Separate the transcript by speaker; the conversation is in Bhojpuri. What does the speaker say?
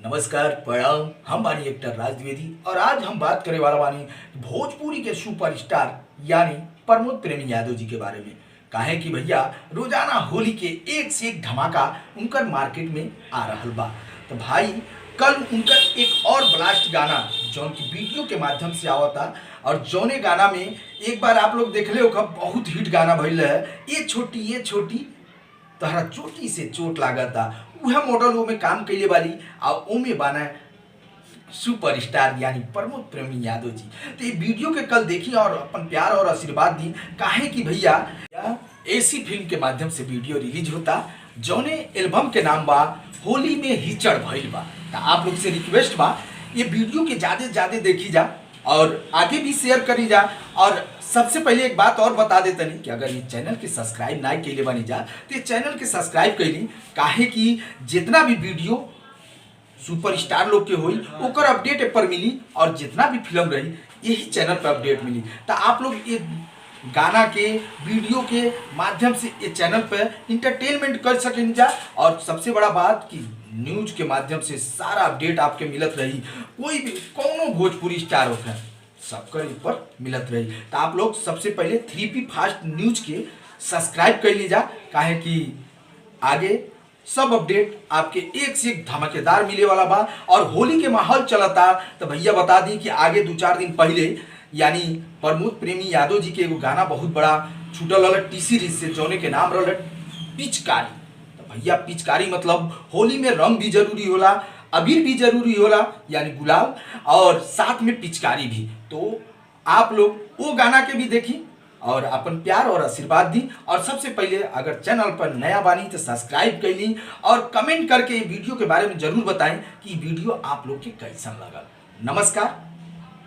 Speaker 1: नमस्कार प्रणाम। हम बानी एक्टर राज द्विवेदी और आज हम बात करे वाला बानी भोजपुरी के सुपरस्टार यानी प्रमोद प्रेमी यादव जी के बारे में। काहे कि भैया रोजाना होली के एक से एक धमाका उनकर मार्केट में आ रहल बा। तो भाई कल उनकर एक और ब्लास्ट गाना जौन की वीडियो के माध्यम से आवता और जौने गाना में एक बार आप लोग देखले हो बहुत हिट गाना भइल है, ये छोटी तहरा चोटी से चोट लागता। वह मॉडल वो में काम कैले वाली और ओमे बाना सुपरस्टार यानी प्रमोद प्रेमी यादव जी। तो ये वीडियो के कल देखी और अपन प्यार और आशीर्वाद दी। काहे कि भैया एसी फिल्म के माध्यम से वीडियो रिलीज होता जौने एल्बम के नाम बा होली में हिचड़ भइल बा। तो आप लोग से रिक्वेस्ट बा ये वीडियो के ज्यादा देखी जा और आगे भी शेयर करी जा। और सबसे पहले एक बात और बता देते नहीं कि अगर ये चैनल के सब्सक्राइब ना कैले बनी जा तो ये चैनल के सब्सक्राइब कैली। काहे कि जितना भी वीडियो सुपरस्टार लोग के होई ओकर अपडेट पर मिली और जितना भी फिल्म रही यही चैनल पर अपडेट मिली। तो आप लोग ये गाना के वीडियो के माध्यम से ये चैनल पर इंटरटेनमेंट कर सकें जा। और सबसे बड़ा बात कि न्यूज के माध्यम से सारा अपडेट आपके मिलत रही। कोई भी कौनो भोजपुरी स्टार होता है सबका ऊपर मिलत रही। तो आप लोग सबसे पहले 3P फास्ट न्यूज के सब्सक्राइब कर लीजा। काहे कि आगे सब अपडेट आपके एक से एक धमाकेदार मिले वाला बा। और होली के माहौल चलता तो भैया बता दी कि आगे 2-4 दिन पहले यानी प्रमोद प्रेमी यादव जी के एगो गाना बहुत बड़ा छूटल रहा टी सीरीज से जौने के नाम रहा पिचकारी। तो भैया पिचकारी मतलब होली में रंग भी जरूरी होला, अबीर भी जरूरी होला यानी गुलाल, और साथ में पिचकारी भी। तो आप लोग वो गाना के भी देखी और अपन प्यार और आशीर्वाद दी। और सबसे पहले अगर चैनल पर नया बानी तो सब्सक्राइब कर ली और कमेंट करके वीडियो के बारे में जरूर बताएं कि वीडियो आप लोग के कैसा लगा। नमस्कार।